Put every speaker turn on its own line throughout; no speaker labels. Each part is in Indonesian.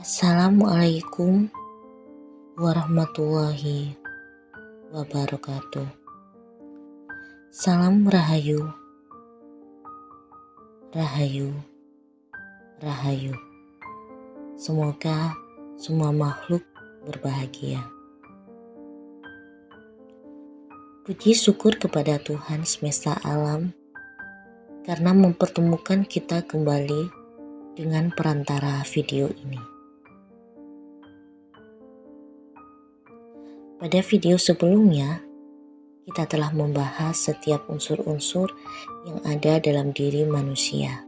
Assalamualaikum warahmatullahi wabarakatuh. Salam Rahayu, Rahayu, Rahayu. Semoga semua makhluk berbahagia. Puji syukur kepada Tuhan semesta alam karena mempertemukan kita kembali dengan perantara video ini. Pada video sebelumnya, kita telah membahas setiap unsur-unsur yang ada dalam diri manusia.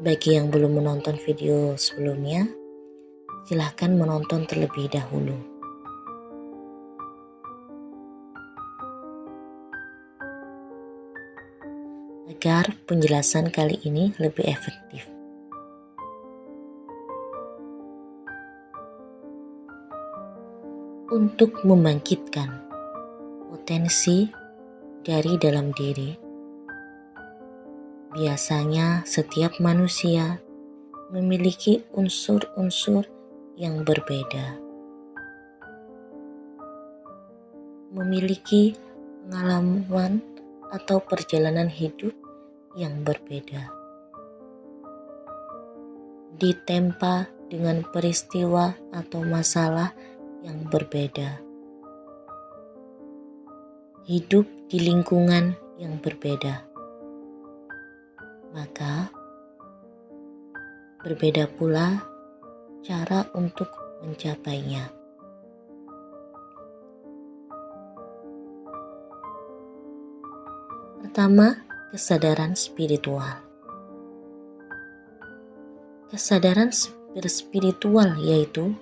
Bagi yang belum menonton video sebelumnya, silahkan menonton terlebih dahulu. Agar penjelasan kali ini lebih efektif. Untuk membangkitkan potensi dari dalam diri, biasanya setiap manusia memiliki unsur-unsur yang berbeda, memiliki pengalaman atau perjalanan hidup yang berbeda, ditempa dengan peristiwa atau masalah yang berbeda, hidup di lingkungan yang berbeda. Maka berbeda pula cara untuk mencapainya. Pertama, kesadaran spiritual. Kesadaran spiritual yaitu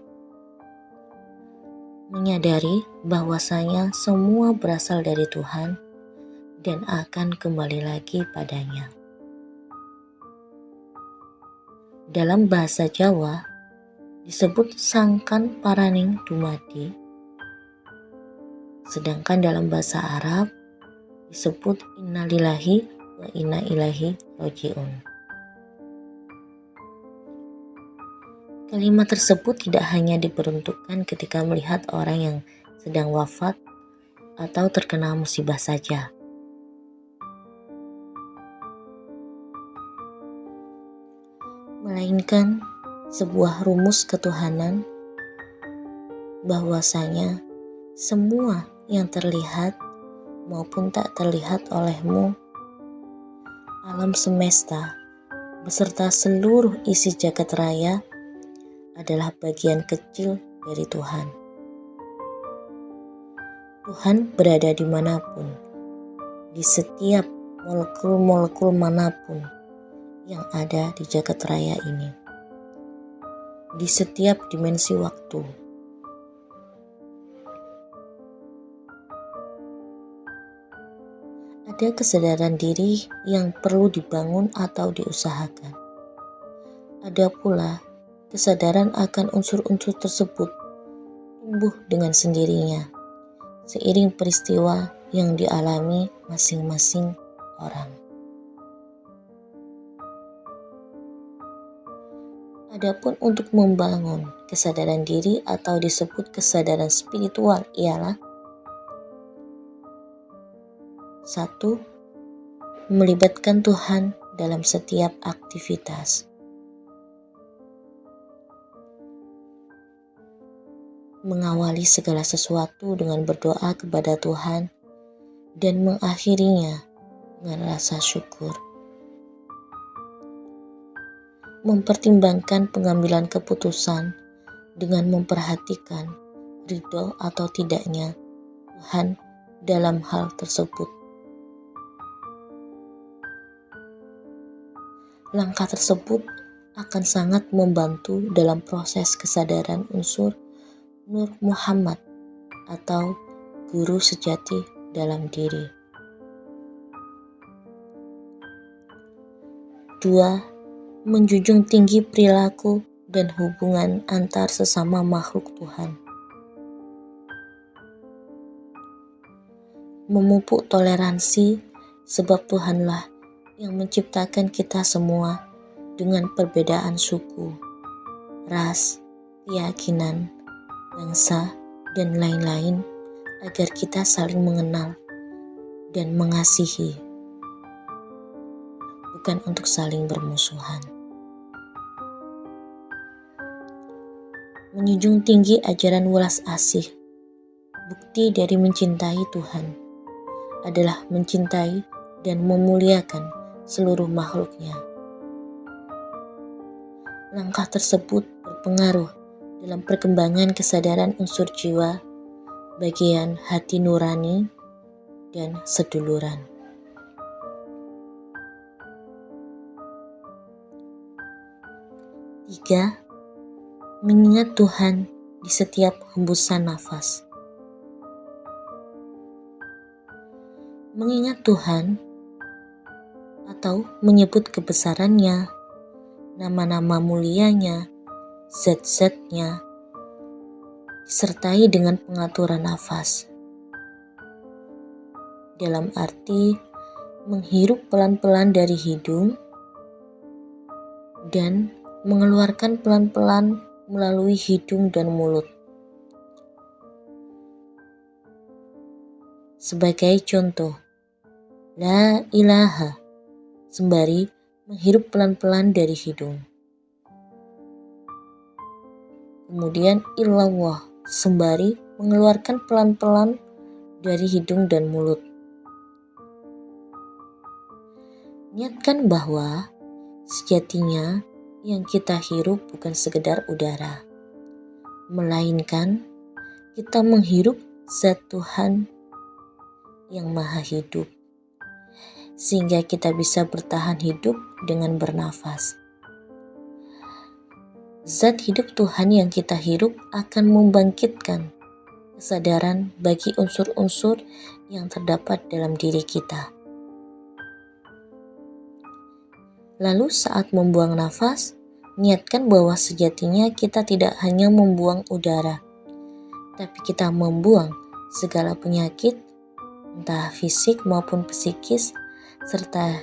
menyadari bahwasanya semua berasal dari Tuhan dan akan kembali lagi padanya. Dalam bahasa Jawa disebut sangkan paraning dumadi, sedangkan dalam bahasa Arab disebut innalillahi wa inna ilaihi raji'un. Kalimat tersebut tidak hanya diperuntukkan ketika melihat orang yang sedang wafat atau terkena musibah saja. Melainkan sebuah rumus ketuhanan bahwasanya semua yang terlihat maupun tak terlihat olehmu, alam semesta beserta seluruh isi jagat raya adalah bagian kecil dari Tuhan. Tuhan berada dimanapun, di setiap molekul-molekul manapun yang ada di jagat raya ini, di setiap dimensi waktu. Ada kesadaran diri yang perlu dibangun atau diusahakan. Ada pula kesadaran akan unsur-unsur tersebut tumbuh dengan sendirinya seiring peristiwa yang dialami masing-masing orang. Adapun untuk membangun kesadaran diri atau disebut kesadaran spiritual ialah 1. Melibatkan Tuhan dalam setiap aktivitas. Mengawali segala sesuatu dengan berdoa kepada Tuhan dan mengakhirinya dengan rasa syukur. Mempertimbangkan pengambilan keputusan dengan memperhatikan ridho atau tidaknya Tuhan dalam hal tersebut. Langkah tersebut akan sangat membantu dalam proses kesadaran unsur Nur Muhammad atau guru sejati dalam diri. 2. Menjunjung tinggi perilaku dan hubungan antar sesama makhluk Tuhan. Memupuk toleransi sebab Tuhanlah yang menciptakan kita semua dengan perbedaan suku, ras, keyakinan, bangsa, dan lain-lain agar kita saling mengenal dan mengasihi, bukan untuk saling bermusuhan. Menjunjung tinggi ajaran welas asih, bukti dari mencintai Tuhan adalah mencintai dan memuliakan seluruh makhluknya. Langkah tersebut berpengaruh dalam perkembangan kesadaran unsur jiwa, bagian hati nurani, dan seduluran. Tiga, mengingat Tuhan di setiap hembusan nafas. Mengingat Tuhan atau menyebut kebesarannya, nama-nama mulianya, zat-zatnya, disertai dengan pengaturan nafas. Dalam arti menghirup pelan-pelan dari hidung dan mengeluarkan pelan-pelan melalui hidung dan mulut. Sebagai contoh, la ilaha sembari menghirup pelan-pelan dari hidung. Kemudian illallah sembari mengeluarkan pelan-pelan dari hidung dan mulut. Niatkan bahwa sejatinya yang kita hirup bukan sekedar udara, melainkan kita menghirup zat Tuhan yang maha hidup, sehingga kita bisa bertahan hidup dengan bernafas. Zat hidup Tuhan yang kita hirup akan membangkitkan kesadaran bagi unsur-unsur yang terdapat dalam diri kita. Lalu saat membuang nafas, niatkan bahwa sejatinya kita tidak hanya membuang udara, tapi kita membuang segala penyakit, entah fisik maupun psikis, serta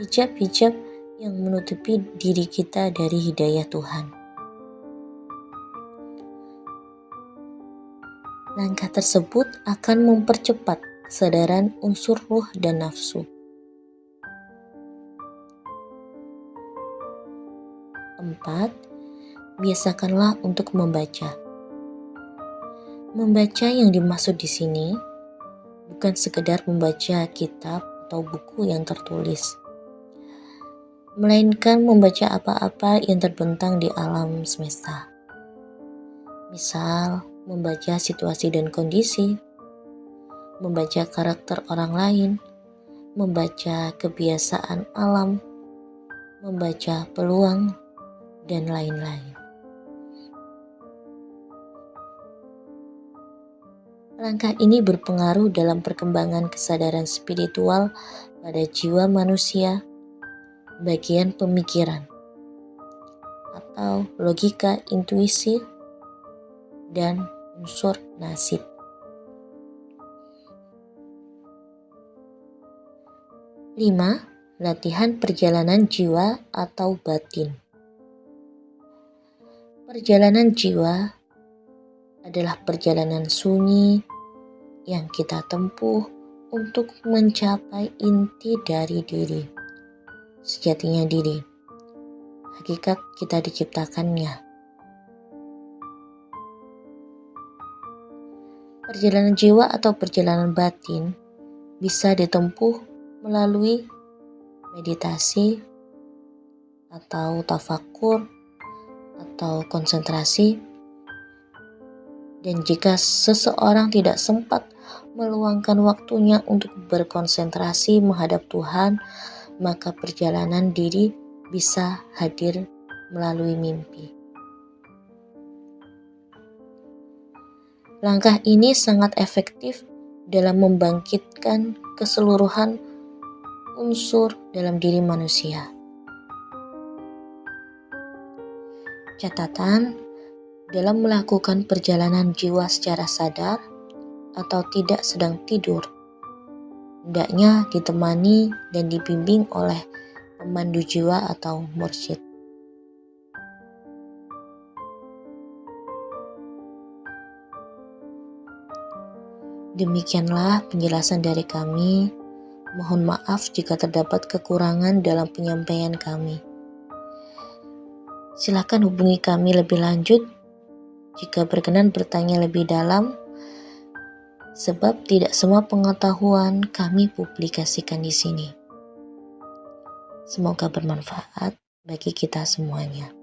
hijab-hijab yang menutupi diri kita dari hidayah Tuhan. Langkah tersebut akan mempercepat kesadaran unsur ruh dan nafsu. 4. Biasakanlah untuk membaca. Membaca yang dimaksud di sini bukan sekedar membaca kitab atau buku yang tertulis, melainkan membaca apa-apa yang terbentang di alam semesta. Misal, membaca situasi dan kondisi, membaca karakter orang lain, membaca kebiasaan alam, membaca peluang, dan lain-lain. Langkah ini berpengaruh dalam perkembangan kesadaran spiritual pada jiwa manusia, bagian pemikiran, atau logika intuisi, dan unsur nasib. 5. Latihan perjalanan jiwa atau batin. Perjalanan jiwa adalah perjalanan sunyi yang kita tempuh untuk mencapai inti dari diri, sejatinya diri, hakikat kita diciptakannya. Perjalanan jiwa atau perjalanan batin bisa ditempuh melalui meditasi atau tafakur atau konsentrasi. Dan jika seseorang tidak sempat meluangkan waktunya untuk berkonsentrasi menghadap Tuhan, maka perjalanan diri bisa hadir melalui mimpi. Langkah ini sangat efektif dalam membangkitkan keseluruhan unsur dalam diri manusia. Catatan, dalam melakukan perjalanan jiwa secara sadar atau tidak sedang tidur, hendaknya ditemani dan dibimbing oleh pemandu jiwa atau mursyid. Demikianlah penjelasan dari kami. Mohon maaf jika terdapat kekurangan dalam penyampaian kami. Silakan hubungi kami lebih lanjut jika berkenan bertanya lebih dalam, sebab tidak semua pengetahuan kami publikasikan di sini. Semoga bermanfaat bagi kita semuanya.